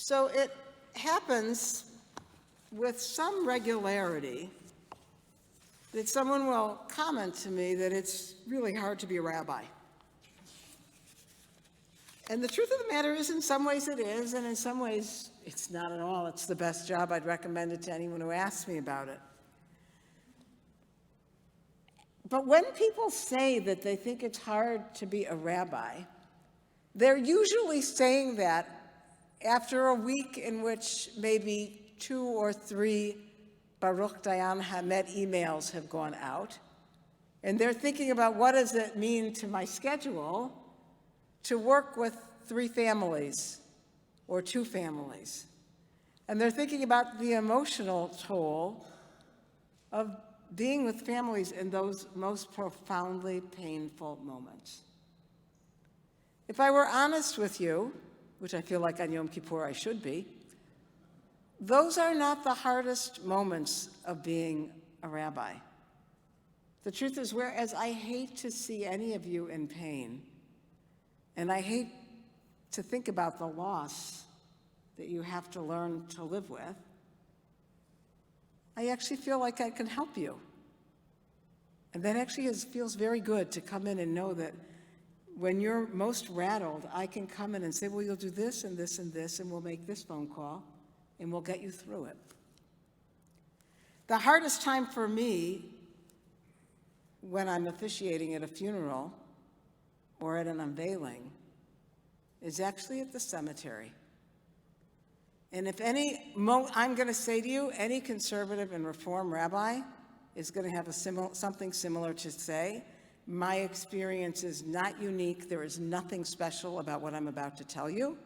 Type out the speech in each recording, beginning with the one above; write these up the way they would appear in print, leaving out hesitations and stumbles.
So it happens with some regularity that someone will comment to me that it's really hard to be a rabbi. And the truth of the matter is, in some ways it is, and in some ways it's not at all. It's the best job. I'd recommend it to anyone who asks me about it. But when people say that they think it's hard to be a rabbi, they're usually saying that after a week in which maybe 2 or 3 Baruch Dayan Hamed emails have gone out, and they're thinking about what does it mean to my schedule to work with 3 families or 2 families. And they're thinking about the emotional toll of being with families in those most profoundly painful moments. If I were honest with you, which I feel like on Yom Kippur I should be, those are not the hardest moments of being a rabbi. The truth is, whereas I hate to see any of you in pain, and I hate to think about the loss that you have to learn to live with, I actually feel like I can help you. And that actually feels very good to come in and know that when you're most rattled, I can come in and say, well, you'll do this and this and this, and we'll make this phone call, and we'll get you through it. The hardest time for me when I'm officiating at a funeral or at an unveiling is actually at the cemetery. And if I'm going to say to you, any conservative and reform rabbi is going to have something similar to say. My experience is not unique. There is nothing special about what I'm about to tell you.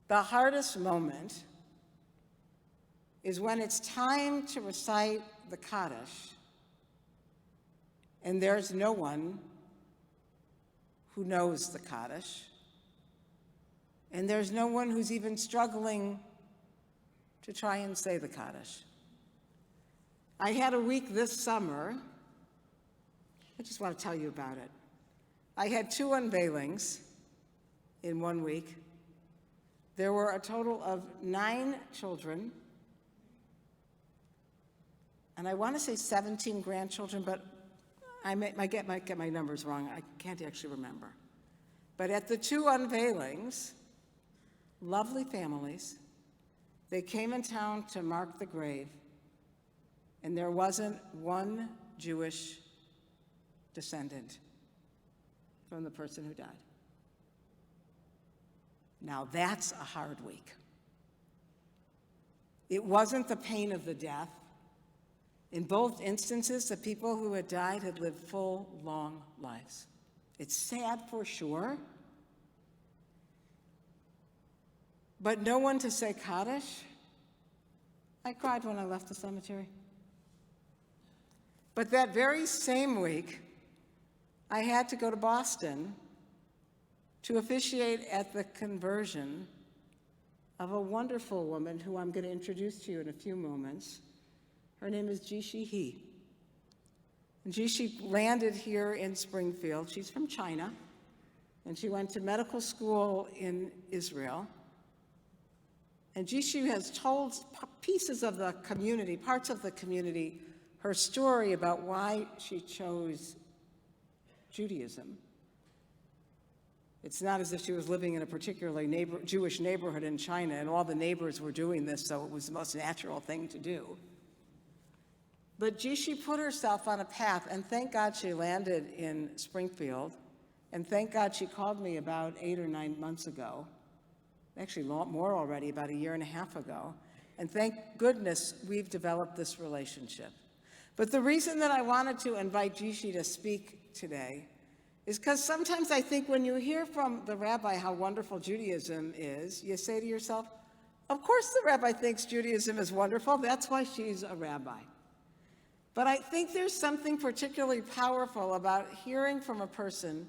The hardest moment is when it's time to recite the Kaddish, and there's no one who knows the Kaddish, and there's no one who's even struggling to try and say the Kaddish. I had a week this summer. I just want to tell you about it. I had 2 unveilings in 1 week. There were a total of 9 children, and I want to say 17 grandchildren, but I might get my numbers wrong. I can't actually remember. But at the 2 unveilings, lovely families, they came in town to mark the grave, and there wasn't one Jewish descendant from the person who died. Now that's a hard week. It wasn't the pain of the death. In both instances, the people who had died had lived full, long lives. It's sad for sure, but no one to say Kaddish. I cried when I left the cemetery. But that very same week, I had to go to Boston to officiate at the conversion of a wonderful woman who I'm going to introduce to you in a few moments. Her name is Jixi. And Jixi landed here in Springfield. She's from China, and she went to medical school in Israel. And Jixi has told pieces of the community, parts of the community, her story about why she chose Judaism. It's not as if she was living in a particularly Jewish neighborhood in China and all the neighbors were doing this, so it was the most natural thing to do. But Jixi put herself on a path, and thank God she landed in Springfield, and thank God she called me about 8 or 9 months ago, actually more already, about 1.5 years ago, and thank goodness we've developed this relationship. But the reason that I wanted to invite Jixi to speak today is because sometimes I think when you hear from the rabbi how wonderful Judaism is, you say to yourself, of course the rabbi thinks Judaism is wonderful, that's why she's a rabbi. But I think there's something particularly powerful about hearing from a person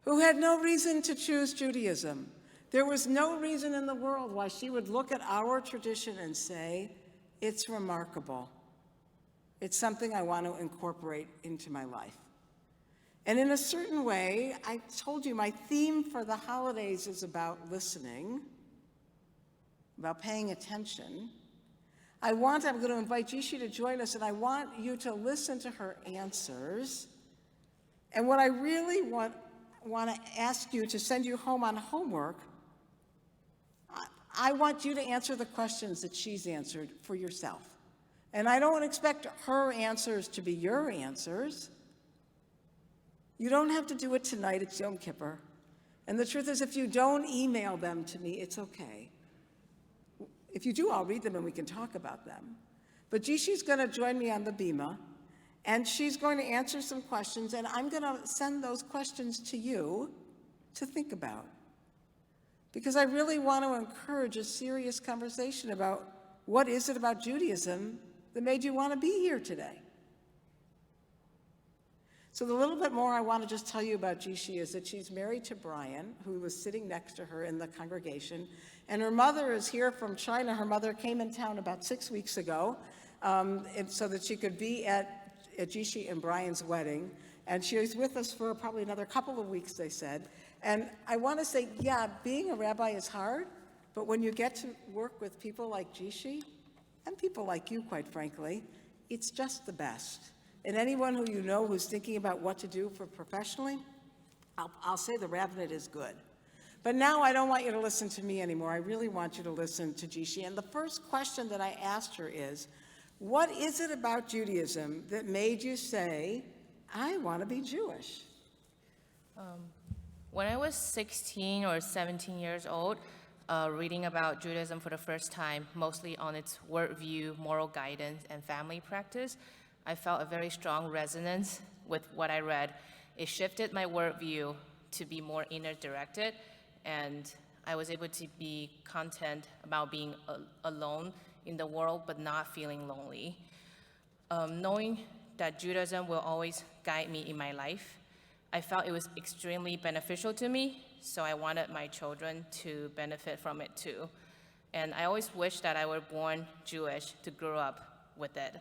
who had no reason to choose Judaism. There was no reason in the world why she would look at our tradition and say, it's remarkable. It's something I want to incorporate into my life. And in a certain way, I told you my theme for the holidays is about listening. about paying attention. I'm going to invite Jixi to join us, and I want you to listen to her answers. And what I really want to ask you to send you home on homework, I want you to answer the questions that she's answered for yourself. And I don't expect her answers to be your answers. You don't have to do it tonight, it's Yom Kippur. And the truth is, if you don't email them to me, it's okay. If you do, I'll read them and we can talk about them. But Jishi's going to join me on the Bima, and she's going to answer some questions, and I'm going to send those questions to you to think about. Because I really want to encourage a serious conversation about what is it about Judaism that made you want to be here today. So the little bit more I want to just tell you about Jixi is that she's married to Brian, who was sitting next to her in the congregation, and her mother is here from China. Her mother came in town about 6 weeks ago so that she could be at Jixi and Brian's wedding, and she was with us for probably another couple of weeks, they said. And I want to say, yeah, being a rabbi is hard, but when you get to work with people like Jixi, and people like you, quite frankly, it's just the best. And anyone who you know who's thinking about what to do for professionally, I'll say the rabbinate is good. But now I don't want you to listen to me anymore. I really want you to listen to Jixi. And the first question that I asked her is, what is it about Judaism that made you say, I want to be Jewish? When I was 16 or 17 years old, reading about Judaism for the first time, mostly on its worldview, moral guidance, and family practice, I felt a very strong resonance with what I read. It shifted my worldview to be more inner-directed, and I was able to be content about being alone in the world, but not feeling lonely. Knowing that Judaism will always guide me in my life, I felt it was extremely beneficial to me, so I wanted my children to benefit from it too. And I always wished that I were born Jewish to grow up with it.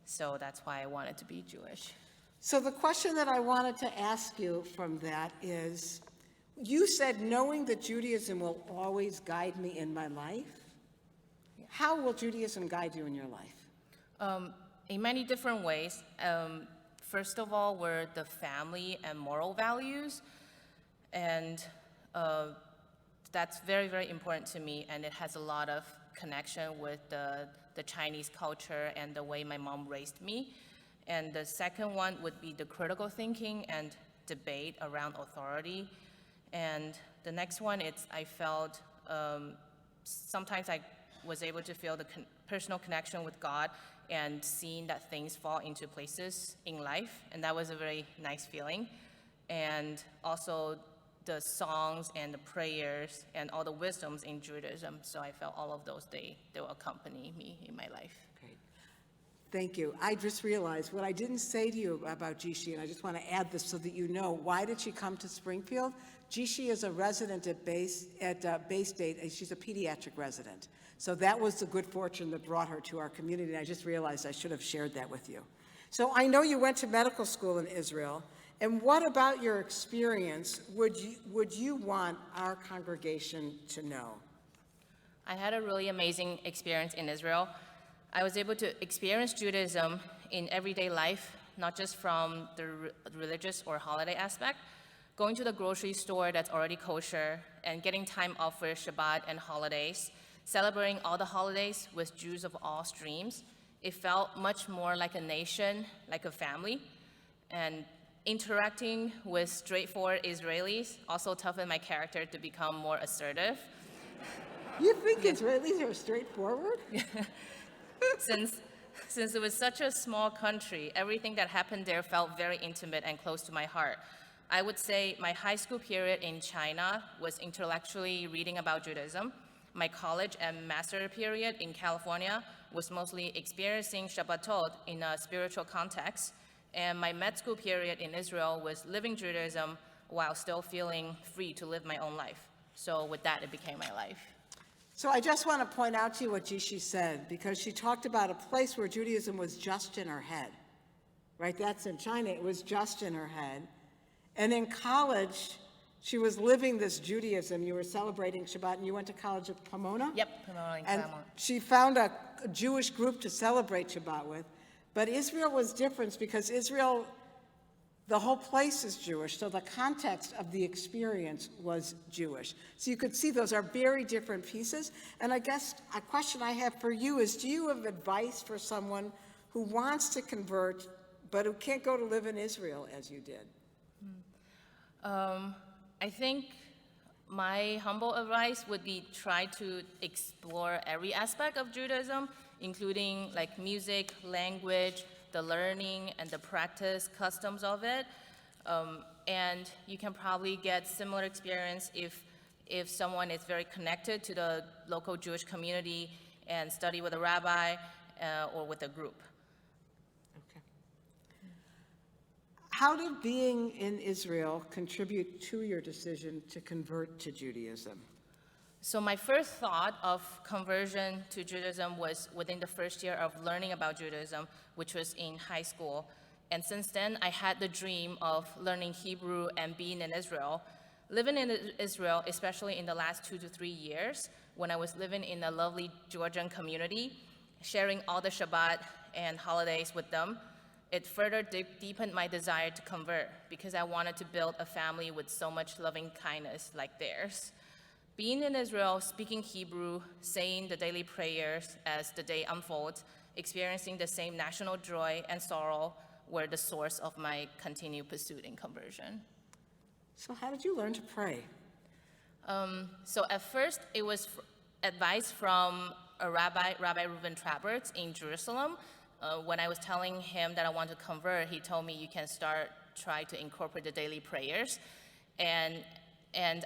So that's why I wanted to be Jewish. So the question that I wanted to ask you from that is, you said knowing that Judaism will always guide me in my life. Yeah. How will Judaism guide you in your life? In many different ways. First of all, were the family and moral values. And that's very, very important to me, and it has a lot of connection with the Chinese culture and the way my mom raised me. And the second one would be the critical thinking and debate around authority. And the next one is I felt sometimes I was able to feel the personal connection with God and seeing that things fall into places in life, and that was a very nice feeling. And also the songs and the prayers and all the wisdoms in Judaism. So I felt all of those, they will accompany me in my life. Great. Thank you. I just realized what I didn't say to you about Jixi, and I just want to add this so that you know, why did she come to Springfield? Jixi is a resident at Bay State, and she's a pediatric resident. So that was the good fortune that brought her to our community, and I just realized I should have shared that with you. So I know you went to medical school in Israel. And what about your experience would you want our congregation to know? I had a really amazing experience in Israel. I was able to experience Judaism in everyday life, not just from the religious or holiday aspect. Going to the grocery store that's already kosher and getting time off for Shabbat and holidays, celebrating all the holidays with Jews of all streams. It felt much more like a nation, like a family. And interacting with straightforward Israelis also toughened my character to become more assertive. You think Israelis are straightforward? Since it was such a small country, everything that happened there felt very intimate and close to my heart. I would say my high school period in China was intellectually reading about Judaism. My college and master period in California was mostly experiencing Shabbatot in a spiritual context. And my med school period in Israel was living Judaism while still feeling free to live my own life. So with that, it became my life. So I just want to point out to you what Jixi said, because she talked about a place where Judaism was just in her head, right? That's in China. It was just in her head. And in college, She was living this Judaism. You were celebrating Shabbat, and you went to college at Pomona? Yep, Pomona in And Claremont. she found a Jewish group to celebrate Shabbat with. But Israel was different because Israel, the whole place is Jewish, so the context of the experience was Jewish. So you could see those are very different pieces. And I guess a question I have for you is, do you have advice for someone who wants to convert but who can't go to live in Israel as you did? I think my humble advice would be try to explore every aspect of Judaism, including like music, language, the learning and the practice customs of it. And you can probably get similar experience if someone is very connected to the local Jewish community and study with a rabbi or with a group. Okay. How did being in Israel contribute to your decision to convert to Judaism? So my first thought of conversion to Judaism was within the first year of learning about Judaism, which was in high school. And since then, I had the dream of learning Hebrew and being in Israel. Living in Israel, especially in the last 2 to 3 years, when I was living in a lovely Georgian community, sharing all the Shabbat and holidays with them, it further deepened my desire to convert because I wanted to build a family with so much loving kindness like theirs. Being in Israel, speaking Hebrew, saying the daily prayers as the day unfolds, experiencing the same national joy and sorrow were the source of my continued pursuit in conversion. So how did you learn to pray? So at first, it was advice from a Rabbi Reuven Traberts in Jerusalem. When I was telling him that I want to convert, he told me you can try to incorporate the daily prayers. And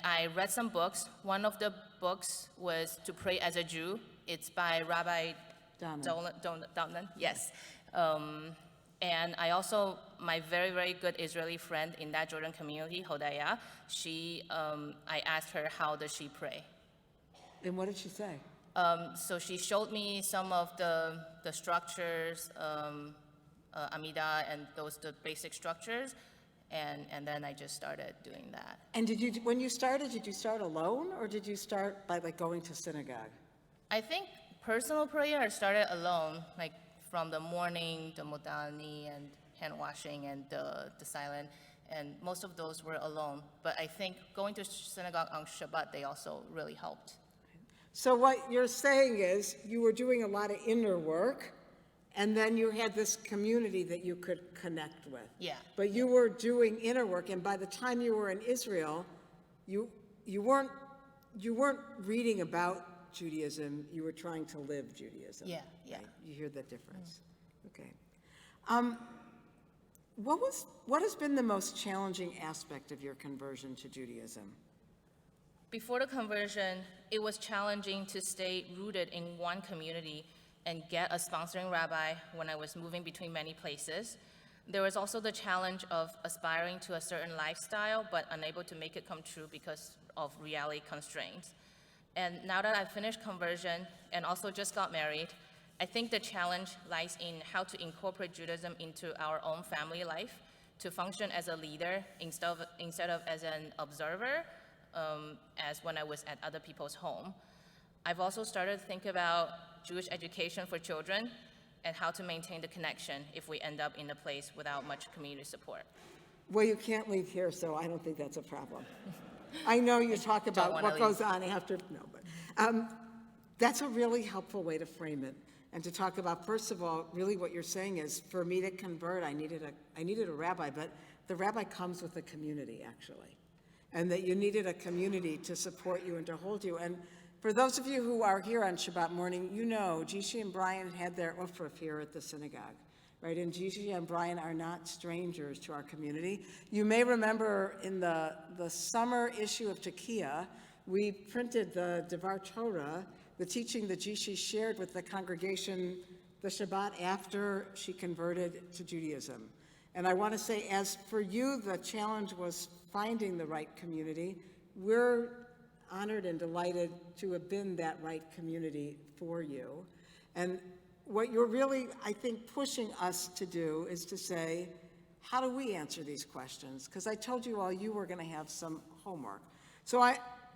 I read some books. One of the books was To Pray as a Jew. It's by Rabbi Donan. Yes. And I also, my very, very good Israeli friend in that Jordan community, Hodaya, I asked her, how does she pray? And what did she say? So she showed me some of the structures, Amida and the basic structures, and then I just started doing that. And when you started, did you start alone, or did you start by like going to synagogue? I think personal prayer I started alone, like from the morning, the modalni and hand washing and the silent, and most of those were alone. But I think going to synagogue on Shabbat, they also really helped. So what you're saying is you were doing a lot of inner work, and then you had this community that you could connect with. Yeah. But you were doing inner work, and by the time you were in Israel, you weren't reading about Judaism. You were trying to live Judaism. Yeah, yeah. Right? You hear the difference. Okay. What has been the most challenging aspect of your conversion to Judaism? Before the conversion, it was challenging to stay rooted in one community and get a sponsoring rabbi when I was moving between many places. There was also the challenge of aspiring to a certain lifestyle, but unable to make it come true because of reality constraints. And now that I've finished conversion and also just got married, I think the challenge lies in how to incorporate Judaism into our own family life, to function as a leader instead of as an observer, as when I was at other people's home. I've also started to think about Jewish education for children and how to maintain the connection if we end up in a place without much community support. Well, you can't leave here, so I don't think that's a problem. I know you talk about what goes on after, but that's a really helpful way to frame it. And to talk about, first of all, really what you're saying is, for me to convert, I needed a rabbi, but the rabbi comes with a community, actually. And that you needed a community to support you and to hold you. And for those of you who are here on Shabbat morning, you know Jixi and Brian had their ufruf here at the synagogue, right? And Jixi and Brian are not strangers to our community. You may remember in the summer issue of Tekiah, we printed the Devar Torah, the teaching that Jixi shared with the congregation the Shabbat after she converted to Judaism. And I want to say, as for you, the challenge was finding the right community. We're honored and delighted to have been that right community for you. And what you're really, I think, pushing us to do is to say, how do we answer these questions? Because I told you all you were going to have some homework. So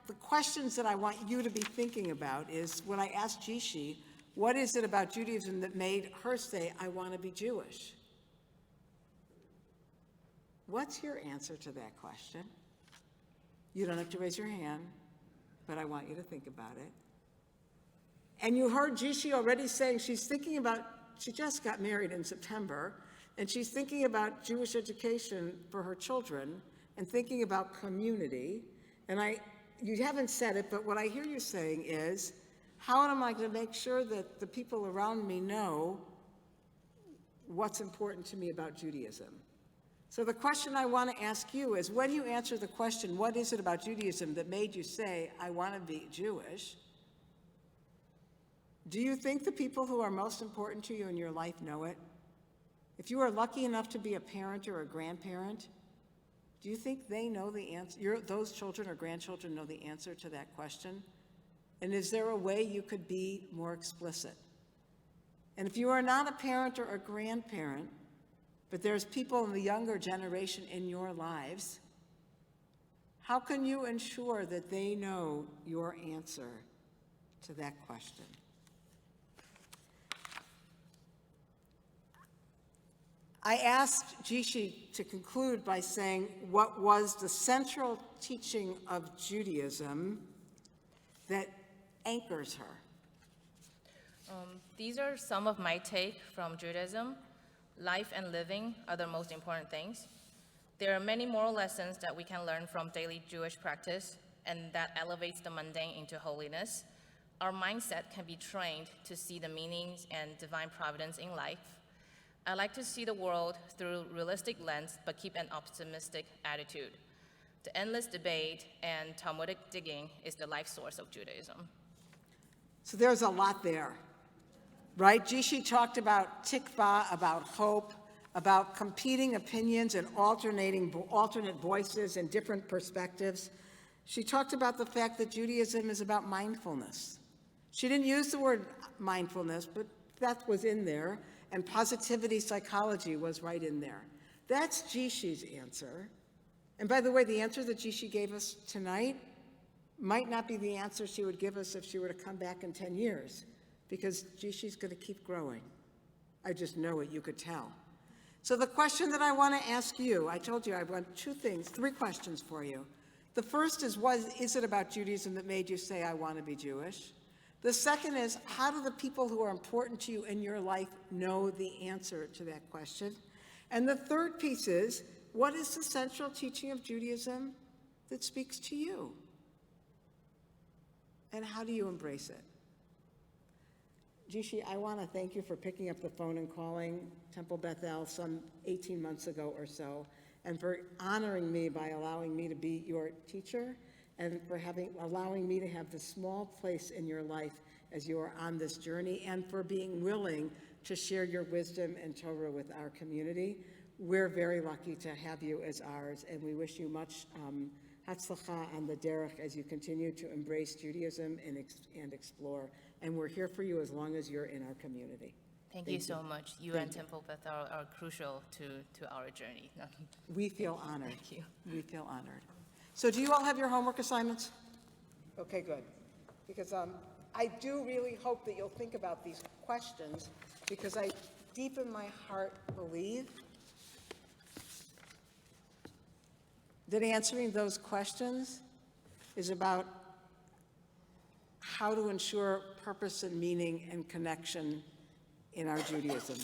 the questions that I want you to be thinking about is, when I asked Jixi, what is it about Judaism that made her say, I want to be Jewish? What's your answer to that question? You don't have to raise your hand, but I want you to think about it. And you heard Jixi already saying she just got married in September, and she's thinking about Jewish education for her children and thinking about community. And you haven't said it, but what I hear you saying is, how am I going to make sure that the people around me know what's important to me about Judaism? So the question I want to ask you is, when you answer the question, what is it about Judaism that made you say, I want to be Jewish? Do you think the people who are most important to you in your life know it? If you are lucky enough to be a parent or a grandparent, do you think they know the answer? Those children or grandchildren know the answer to that question? And is there a way you could be more explicit? And if you are not a parent or a grandparent, but there's people in the younger generation in your lives, how can you ensure that they know your answer to that question? I asked Jixi to conclude by saying, what was the central teaching of Judaism that anchors her? These are some of my take from Judaism. Life and living are the most important things. There are many moral lessons that we can learn from daily Jewish practice, and that elevates the mundane into holiness. Our mindset can be trained to see the meanings and divine providence in life. I like to see the world through realistic lens, but keep an optimistic attitude. The endless debate and Talmudic digging is the life source of Judaism. So there's a lot there, right? Jixi talked about tikva, about hope, about competing opinions and alternate voices and different perspectives. She talked about the fact that Judaism is about mindfulness. She didn't use the word mindfulness, but that was in there, and positivity psychology was right in there. That's Jixi's answer. And by the way, the answer that Jixi gave us tonight might not be the answer she would give us if she were to come back in 10 years, because Jixi's going to keep growing. I just know it, you could tell. So the question that I want to ask you, I told you I want three questions for you. The first is it about Judaism that made you say, I want to be Jewish? The second is, how do the people who are important to you in your life know the answer to that question? And the third piece is, what is the central teaching of Judaism that speaks to you? And how do you embrace it? Jixi, I want to thank you for picking up the phone and calling Temple Beth El some 18 months ago or so, and for honoring me by allowing me to be your teacher, and for allowing me to have this small place in your life as you are on this journey, and for being willing to share your wisdom and Torah with our community. We're very lucky to have you as ours, and we wish you much hatzlacha on the derech as you continue to embrace Judaism and explore. And we're here for you as long as you're in our community. Thank you so much. You and Temple Beth are crucial to our journey. We feel honored. Thank you. We feel honored. So do you all have your homework assignments? Okay, good. Because I do really hope that you'll think about these questions, because I deep in my heart believe that answering those questions is about how to ensure purpose and meaning and connection in our Judaism.